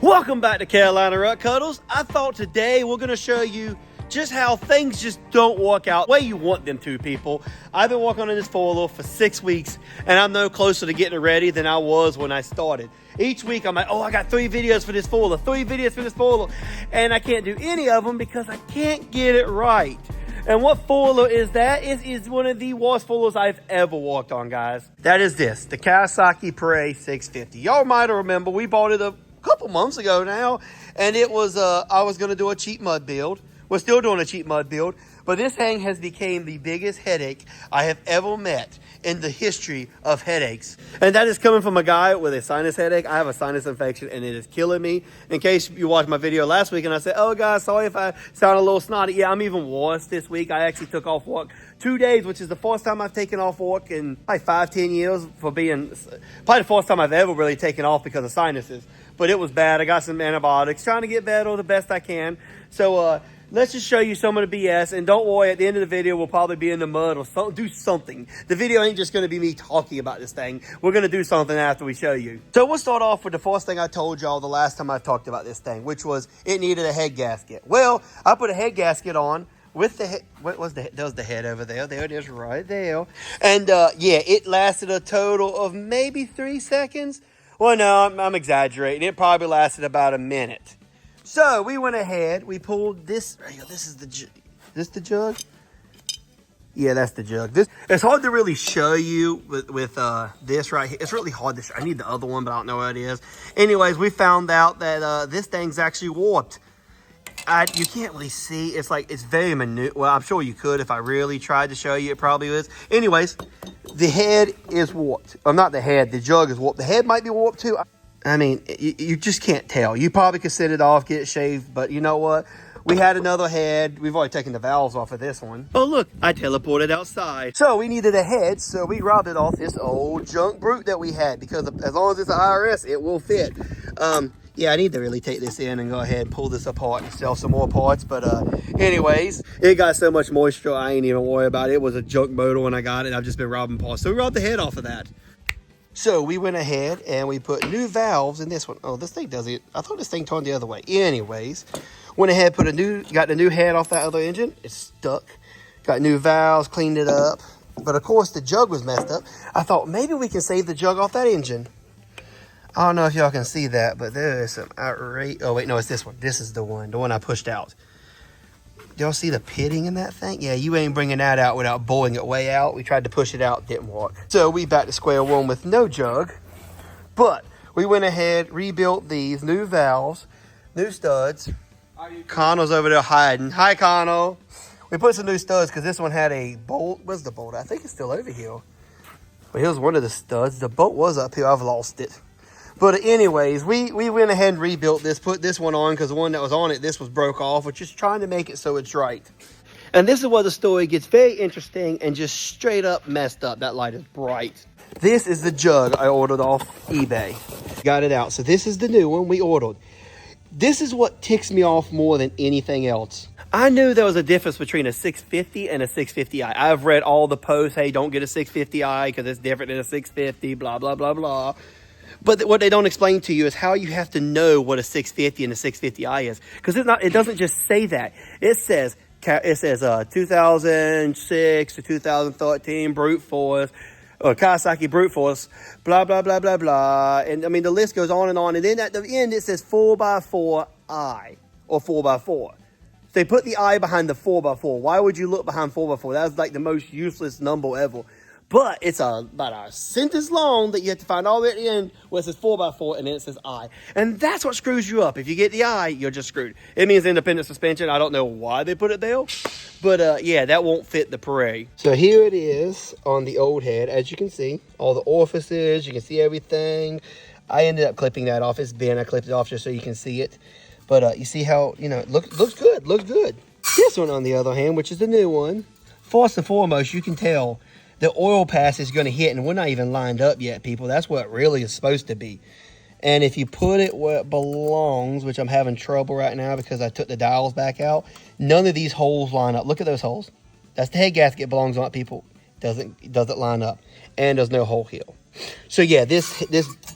Welcome back to Carolina Rut Cuddles. I thought today we're going to show you just how things just don't work out the way you want them to, people. I've been working on this four-wheeler for 6 weeks, and I'm no closer to getting it ready than I was when I started. Each week I'm like, oh, I got 3 videos for this four-wheeler, 3 videos for this four-wheeler, and I can't do any of them because I can't get it right. And what four-wheeler is that? It is one of the worst four-wheelers I've ever walked on, guys. That is this, the Kawasaki Prairie 650. Y'all might remember we bought it a couple months ago now, and it was I was going to do a cheap mud build. We're still doing a cheap mud build, but this thing has become the biggest headache I have ever met in the history of headaches. And that is coming from a guy with a sinus headache. I have a sinus infection and it is killing me. In case you watched my video last week and I said, oh guys, sorry if I sound a little snotty. Yeah, I'm even worse this week. I actually took off work 2 days, which is the first time I've taken off work in probably 5-10 years for being, probably the first time I've ever really taken off because of sinuses. But it was bad. I got some antibiotics, trying to get better the best I can. So, let's just show you some of the BS, and don't worry, at the end of the video, we'll probably be in the mud or do something. The video ain't just going to be me talking about this thing. We're going to do something after we show you. So we'll start off with the first thing I told y'all the last time I talked about this thing, which was it needed a head gasket. Well, I put a head gasket on with the head. What was that was the head over there. There it is right there. And yeah, it lasted a total of maybe 3 seconds. Well, no, I'm exaggerating. It probably lasted about a minute. So we went ahead, we pulled this, this is the jug? Yeah, that's the jug. It's hard to really show you with this right here. It's really hard to show. I need the other one, but I don't know what it is. Anyways, we found out that this thing's actually warped. You can't really see. It's very minute. Well, I'm sure you could if I really tried to show you. It probably is. Anyways, the head is warped. Not the head, the jug is warped. The head might be warped too. I mean, you just can't tell. You probably could set it off, get it shaved, but you know what? We had another head. We've already taken the valves off of this one. Oh, look, I teleported outside. So we needed a head, so we robbed it off this old junk brute that we had, because as long as it's an IRS, it will fit. Yeah, I need to really take this in and go ahead and pull this apart and sell some more parts. But anyways, it got so much moisture, I ain't even worry about it. It was a junk motor when I got it. I've just been robbing parts. So we robbed the head off of that. So we went ahead and we put new valves in this one. Oh, this thing does it. I thought this thing turned the other way. Anyways, went ahead, got the new head off that other engine. It's stuck. Got new valves, cleaned it up. But of course, the jug was messed up. I thought maybe we can save the jug off that engine. I don't know if y'all can see that, but there is some outrage. Oh, wait, no, it's this one. This is the one I pushed out. Y'all see the pitting in that thing? Yeah, you ain't bringing that out without bowling it way out. We tried to push it out, didn't work. So we back to square one with no jug. But we went ahead, rebuilt these new valves, new studs. Connor's over there hiding. Hi, Connor. We put some new studs because this one had a bolt. Where's the bolt? I think it's still over here. But here's one of the studs. The bolt was up here. I've lost it. But anyways, we went ahead and rebuilt this, put this one on because the one that was on it, this was broke off. We're just trying to make it so it's right. And this is where the story gets very interesting and just straight up messed up. That light is bright. This is the jug I ordered off eBay. Got it out. So this is the new one we ordered. This is what ticks me off more than anything else. I knew there was a difference between a 650 and a 650i. I've read all the posts, hey, don't get a 650i because it's different than a 650, blah, blah, blah, blah. But what they don't explain to you is how you have to know what a 650 and a 650i is. Because it doesn't just say that. It says 2006 to 2013 brute force, or Kawasaki brute force, blah, blah, blah, blah, blah. And I mean, the list goes on. And then at the end, it says 4x4i, or 4x4. They put the I behind the 4x4. Why would you look behind 4x4? That's like the most useless number ever. But it's about a sentence long that you have to find all the way at the end where it says 4x4 and then it says I. And that's what screws you up. If you get the I, you're just screwed. It means independent suspension. I don't know why they put it there. But yeah, that won't fit the Prairie. So here it is on the old head. As you can see, all the orifices, you can see everything. I ended up clipping that off. It's bent. I clipped it off just so you can see it. But you see how, it looks good. Looks good. This one, on the other hand, which is the new one, first and foremost, you can tell the oil pass is going to hit, and we're not even lined up yet, people. That's what it really is supposed to be. And if you put it where it belongs, which I'm having trouble right now because I took the dials back out, none of these holes line up. Look at those holes. That's the head gasket belongs on it, people. Doesn't line up. And there's no hole here. So yeah, this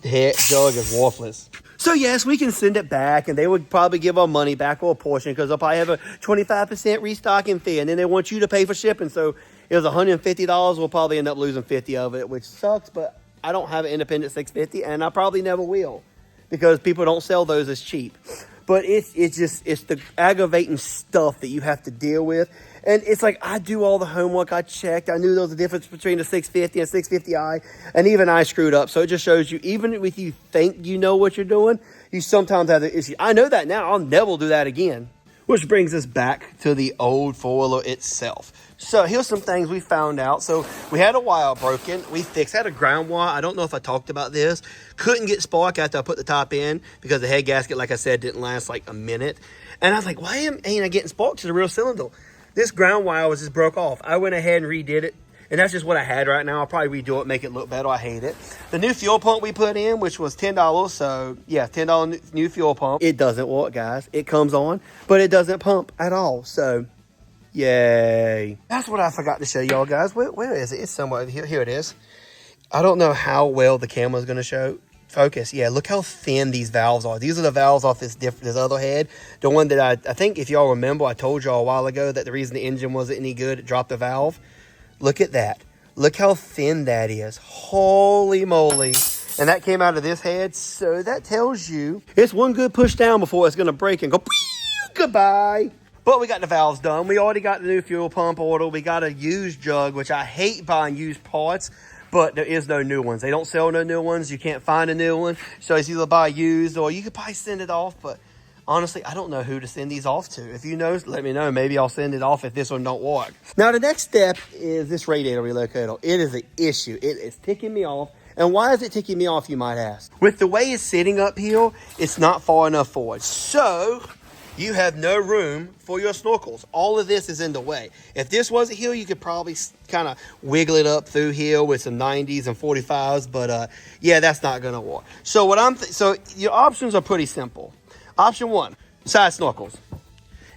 head jug is worthless. So yes, we can send it back, and they would probably give our money back or a portion because they'll probably have a 25% restocking fee, and then they want you to pay for shipping. So it was $150. We'll probably end up losing 50 of it, which sucks, but I don't have an independent 650, and I probably never will because people don't sell those as cheap. But it's the aggravating stuff that you have to deal with. And it's like, I do all the homework. I checked. I knew there was a difference between the 650 and 650i. And even I screwed up. So it just shows you, even if you think you know what you're doing, you sometimes have the issue. I know that now. I'll never do that again. Which brings us back to the old four-wheeler itself. So here's some things we found out. So we had a wire broken. We fixed, had a ground wire. I don't know if I talked about this. Couldn't get spark after I put the top in because the head gasket, like I said, didn't last like a minute. And I was like, why ain't I getting spark to the real cylinder? This ground wire was just broke off. I went ahead and redid it. And that's just what I had right now. I'll probably redo it, make it look better. I hate it. The new fuel pump we put in, which was $10. So yeah, $10 new fuel pump. It doesn't work, guys. It comes on, but it doesn't pump at all. So yay. That's what I forgot to show y'all, guys. Where is it? It's somewhere over here. Here it is. I don't know how well the camera is going to show. Focus. Yeah, look how thin these valves are. These are the valves off this other head. The one that I think, if y'all remember, I told y'all a while ago that the reason the engine wasn't any good, it dropped the valve. Look at that. Look how thin that is. Holy moly. And that came out of this head. So that tells you it's one good push down before it's going to break and go goodbye. But we got the valves done. We already got the new fuel pump order. We got a used jug, which I hate buying used parts. But there is no new ones. They don't sell no new ones. You can't find a new one. So it's either buy used or you could probably send it off. But honestly, I don't know who to send these off to. If you know, let me know. Maybe I'll send it off if this one don't work. Now, the next step is this radiator relocator. It is an issue. It is ticking me off. And why is it ticking me off, you might ask? With the way it's sitting up here, it's not far enough forward. So you have no room for your snorkels. All of this is in the way. If this wasn't here, you could probably kind of wiggle it up through here with some 90s and 45s. But yeah, that's not going to work. So so your options are pretty simple. Option one, side snorkels.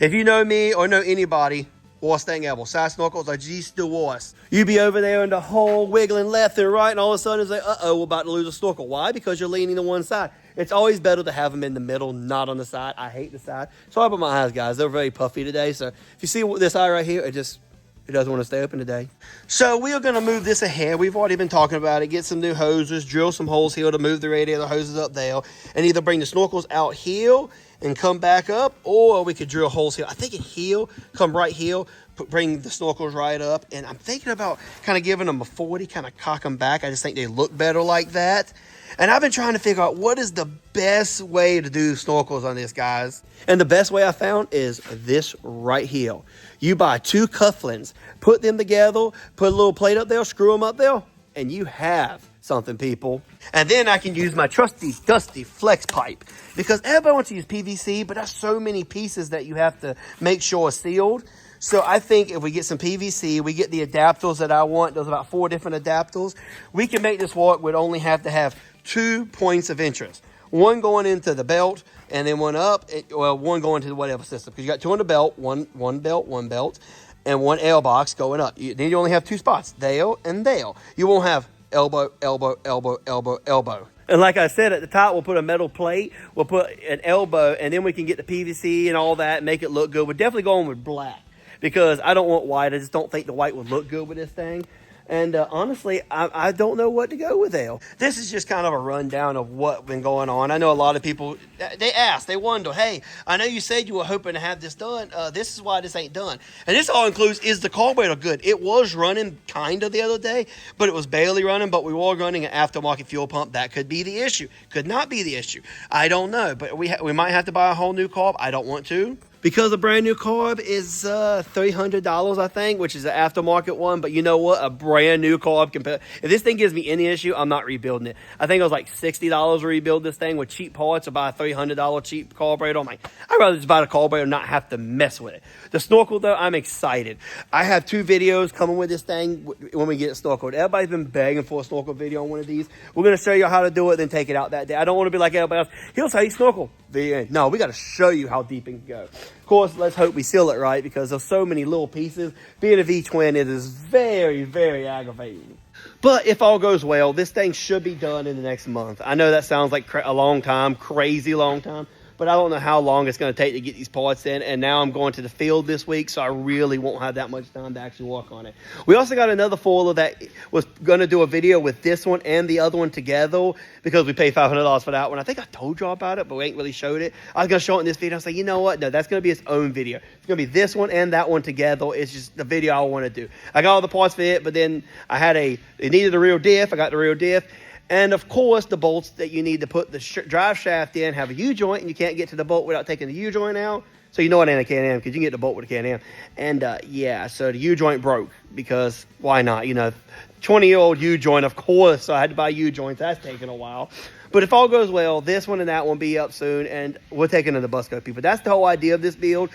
If you know me or know anybody, worst thing ever. Side snorkels are just the worst. You be over there in the hole wiggling left and right, and all of a sudden it's like, uh-oh, we're about to lose a snorkel. Why? Because you're leaning to one side. It's always better to have them in the middle, not on the side. I hate the side. Sorry about my eyes, guys. They're very puffy today. So if you see this eye right here, it doesn't want to stay open today. So we are going to move this ahead. We've already been talking about it. Get some new hoses, drill some holes here to move the radiator hoses up there, and either bring the snorkels out here and come back up, or we could drill holes here. I think here, come right here, bring the snorkels right up. And I'm thinking about kind of giving them a 40, kind of cock them back. I just think they look better like that. And I've been trying to figure out what is the best way to do snorkels on this, guys. And the best way I found is this right here. You buy 2 cufflinks, put them together, put a little plate up there, screw them up there, and you have something, people. And then I can use my trusty, dusty flex pipe, because everybody wants to use PVC, but there's so many pieces that you have to make sure are sealed. So I think if we get some PVC, we get the adapters that I want. There's about 4 different adapters. We can make this work. We'd only have to have 2 points of interest. One going into the belt, and then one up, one going to the whatever system. Because you got 2 on the belt, one belt, and 1 L box going up. Then you only have 2 spots, there and there. You won't have elbow, elbow, elbow, elbow, elbow. And like I said, at the top, we'll put a metal plate. We'll put an elbow, and then we can get the PVC and all that and make it look good. We're definitely going with black because I don't want white. I just don't think the white would look good with this thing. And honestly, I don't know what to go with there. This is just kind of a rundown of what's been going on. I know a lot of people, they ask, they wonder, hey, I know you said you were hoping to have this done. This is why this ain't done. And this all includes, is the carburetor good? It was running kind of the other day, but it was barely running, but we were running an aftermarket fuel pump. That could be the issue. Could not be the issue. I don't know, but we might have to buy a whole new carb. I don't want to. Because a brand new carb is $300, I think, which is an aftermarket one. But you know what? A brand new carb, if this thing gives me any issue, I'm not rebuilding it. I think it was like $60 to rebuild this thing with cheap parts or buy a $300 cheap carburetor. I'm like, I'd rather just buy a carburetor and not have to mess with it. The snorkel, though, I'm excited. I have 2 videos coming with this thing when we get it snorkeled. Everybody's been begging for a snorkel video on one of these. We're going to show you how to do it, then take it out that day. I don't want to be like everybody else. Here's how you snorkel. No, we got to show you how deep it can go. Of course, let's hope we seal it right because there's so many little pieces. Being a V-twin, it is very, very aggravating. But if all goes well, this thing should be done in the next month. I know that sounds like a long time, crazy long time, but I don't know how long it's going to take to get these parts in. And now I'm going to the field this week, so I really won't have that much time to actually work on it. We also got another foiler that was going to do a video with this one and the other one together because we paid $500 for that one. I think I told y'all about it, but we ain't really showed it. I was going to show it in this video. I was like, you know what? No, that's going to be its own video. It's going to be this one and that one together. It's just the video I want to do. I got all the parts for it, but then it needed a real diff. I got the real diff. And of course, the bolts that you need to put the drive shaft in have a U-joint, and you can't get to the bolt without taking the U-joint out. So you know it ain't a Can-Am because you can get the bolt with a Can-Am. And yeah, so the U-joint broke because why not? You know, 20-year-old U-joint, of course. So I had to buy U-joints. That's taking a while. But if all goes well, this one and that one be up soon, and we'll take it to the Busco people. That's the whole idea of this build.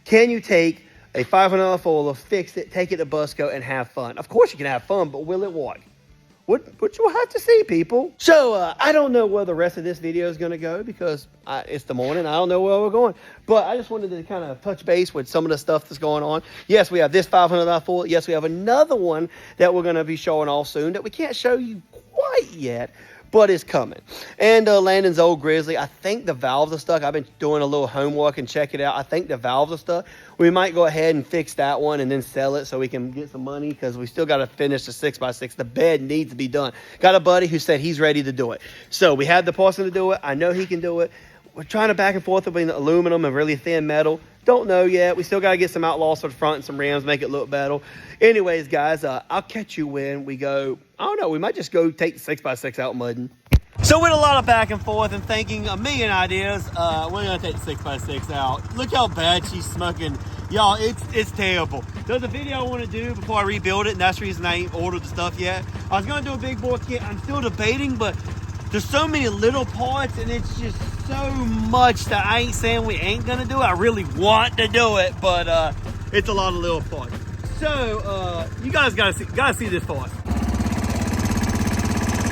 Can you take a $500 foiler, fix it, take it to Busco, and have fun? Of course you can have fun, but will it work? What you'll have to see, people. So I don't know where the rest of this video is going to go because it's the morning. I don't know where we're going. But I just wanted to kind of touch base with some of the stuff that's going on. Yes, we have this $500 foiler. Yes, we have another one that we're going to be showing off soon that we can't show you quite yet, but it's coming. And Landon's old Grizzly, I think the valves are stuck. I've been doing a little homework and check it out. I think the valves are stuck. We might go ahead and fix that one and then sell it so we can get some money because we still got to finish the 6x6. The bed needs to be done. Got a buddy who said he's ready to do it. So we have the person to do it. I know he can do it. We're trying to back and forth between the aluminum and really thin metal. Don't know yet. We still got to get some outlaws for the front and some rims, make it look better. Anyways, guys, I'll catch you when we go. I don't know. We might just go take the 6x6 out mudding. So with a lot of back and forth and thinking a million ideas, we're going to take the 6x6 out. Look how bad she's smoking. Y'all, it's terrible. There's a video I want to do before I rebuild it, and that's the reason I ain't ordered the stuff yet. I was going to do a big bore kit. I'm still debating, but there's so many little parts, and it's just so much that I ain't saying we ain't going to do it. I really want to do it, but it's a lot of little parts. So, you guys gotta see this part.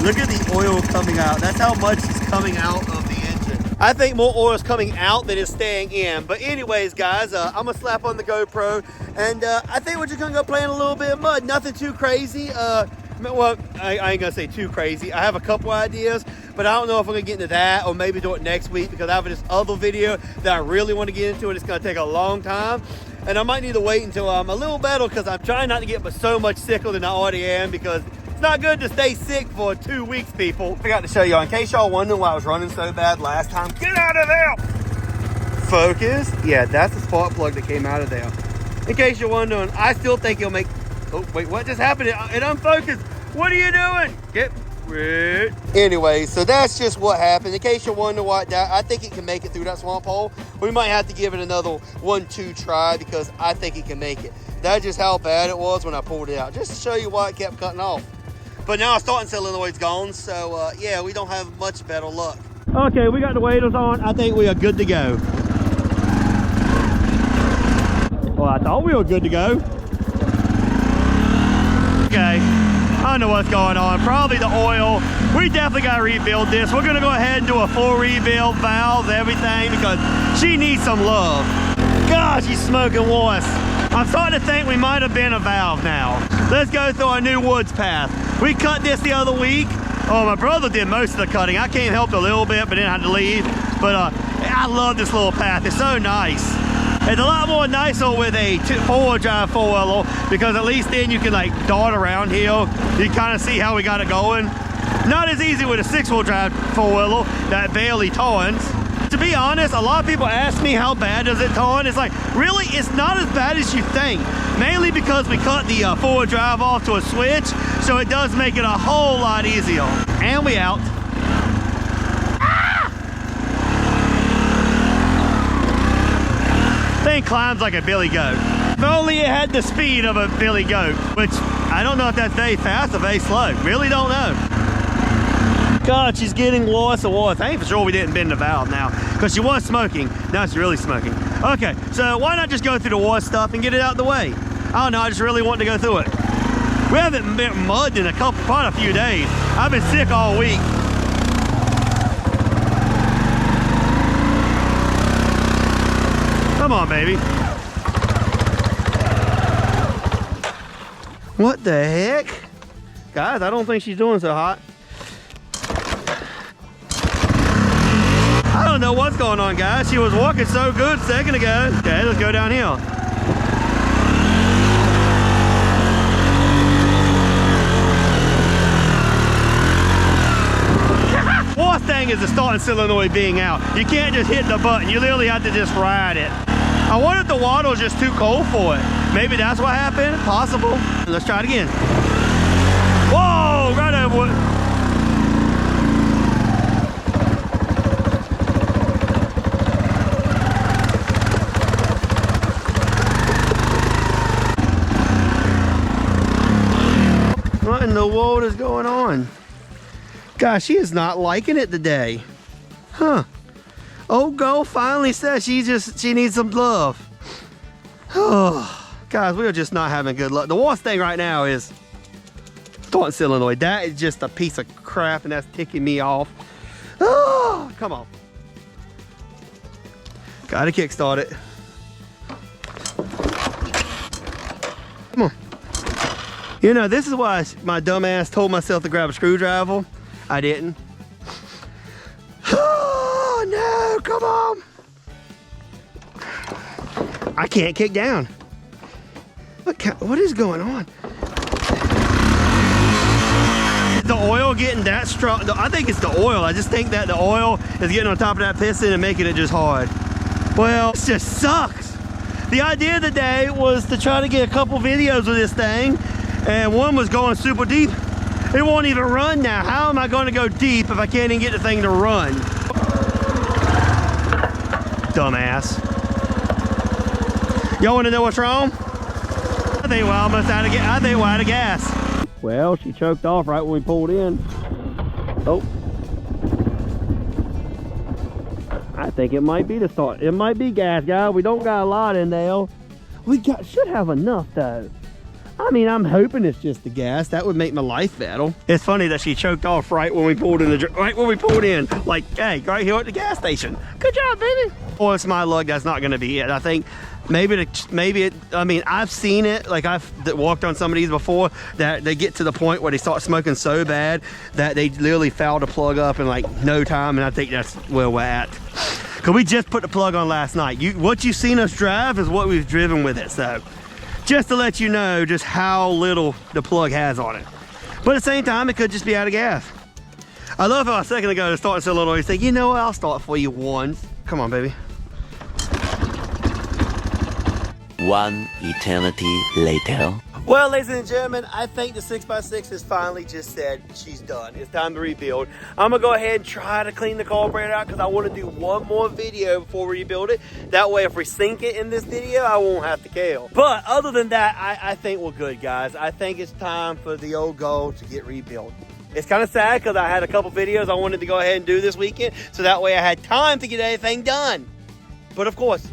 Look at the oil coming out. That's how much is coming out of the engine. I think more oil is coming out than is staying in. But anyways, guys, I'm going to slap on the GoPro. And I think we're just going to go play in a little bit of mud. Nothing too crazy. Well, I ain't going to say too crazy. I have a couple ideas, but I don't know if I'm going to get into that or maybe do it next week because I have this other video that I really want to get into, and it's going to take a long time. And I might need to wait until I'm a little better because I'm trying not to get so much sicker than I already am because it's not good to stay sick for 2 weeks, people. I forgot to show y'all, in case y'all wondering why I was running so bad last time. Get out of there! Focus. Yeah, that's the spark plug that came out of there. In case you're wondering, I still think you'll make... Oh, wait, what just happened? It unfocused. What are you doing? Get rid. Anyway, so that's just what happened. In case you're wondering why I think it can make it through that swamp hole. We might have to give it another 1-2 try because I think it can make it. That's just how bad it was when I pulled it out. Just to show you why it kept cutting off. But now our starting solenoid's gone, so yeah, we don't have much better luck. Okay, we got the waders on. I think we are good to go. Well, I thought we were good to go. Okay, I don't know what's going on. Probably the oil. We definitely got to rebuild this. We're going to go ahead and do a full rebuild, valves, everything, because she needs some love. God, she's smoking worse. I'm starting to think we might have been a valve now. Let's go through our new woods path. We cut this the other week. Oh, my brother did most of the cutting. I came help a little bit, but then I had to leave. But I love this little path. It's so nice. It's a lot more nicer with a four-wheel drive four-wheeler because at least then you can like dart around here. You kind of see how we got it going. Not as easy with a six-wheel drive four-wheeler that barely turns. To be honest, a lot of people ask me how bad does it turn. It's like, really, it's not as bad as you think. Mainly because we cut the four-wheel drive off to a switch, so it does make it a whole lot easier. And we out. Ah! Thing climbs like a billy goat. If only it had the speed of a billy goat, which I don't know if that's very fast or very slow. Really don't know. God, she's getting worse and worse. I ain't for sure we didn't bend the valve now because she was smoking. Now she's really smoking. Okay, so why not just go through the worst stuff and get it out of the way? I don't know, I just really want to go through it. We haven't been mudded in quite a few days. I've been sick all week. Come on, baby. What the heck? Guys, I don't think she's doing so hot. I don't know what's going on, guys. She was walking so good a second ago. Okay, let's go downhill. Worst thing is the starting solenoid being out. You can't just hit the button. You literally have to just ride it. I wonder if the water was just too cold for it. Maybe that's what happened. Possible. Let's try it again. Whoa, right over it. What in the world is going on? Gosh, she is not liking it today. Huh. Old girl finally says she needs some love. Oh, guys, we are just not having good luck. The worst thing right now is starting solenoid. That is just a piece of crap, and that's ticking me off. Oh, come on. Gotta kickstart it. Come on. You know, this is why my dumb ass told myself to grab a screwdriver. I didn't. Oh no, come on. I can't kick down. What is going on? Is the oil getting that strong? I think it's the oil. I just think that the oil is getting on top of that piston and making it just hard. Well, it just sucks. The idea of the day was to try to get a couple videos of this thing, and one was going super deep. It won't even run now. How am I going to go deep if I can't even get the thing to run? Dumbass. Y'all want to know what's wrong? I think we're almost out of gas. I think we're out of gas. Well, she choked off right when we pulled in. Oh. I think it might be the start. It might be gas, guys. We don't got a lot in there. We should have enough though. I mean, I'm hoping it's just the gas. That would make my life better. It's funny that she choked off right when we pulled in. Like, hey, right here at the gas station. Good job, baby. Or it's my luck. That's not going to be it. I think maybe I mean, I've seen it. Like, I've walked on some of these before that they get to the point where they start smoking so bad that they literally foul the plug up in like no time. And I think that's where we're at. Because we just put the plug on last night. What you've seen us drive is what we've driven with it. So just to let you know just how little the plug has on it. But at the same time, it could just be out of gas. I love how a second ago the starting solenoid said, you know what, I'll start for you once. Come on, baby. One eternity later. Well, ladies and gentlemen, I think the 6x6 has finally just said she's done. It's time to rebuild. I'm gonna go ahead and try to clean the carburetor out because I want to do one more video before we rebuild it. That way, if we sink it in this video, I won't have to care. But other than that, I think we're good, guys. I think it's time for the old goal to get rebuilt. It's kind of sad because I had a couple videos I wanted to go ahead and do this weekend, so that way I had time to get anything done. But of course,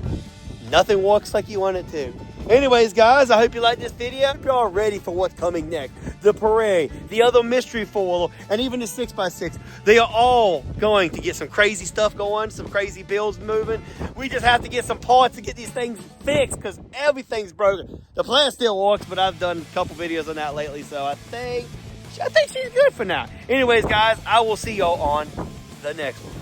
nothing works like you want it to. Anyways, guys, I hope you liked this video. I hope y'all are ready for what's coming next. The Prairie, the other mystery four-wheeler, and even the 6x6. They are all going to get some crazy stuff going, some crazy builds moving. We just have to get some parts to get these things fixed because everything's broken. The plan still works, but I've done a couple videos on that lately, so I think she's good for now. Anyways, guys, I will see y'all on the next one.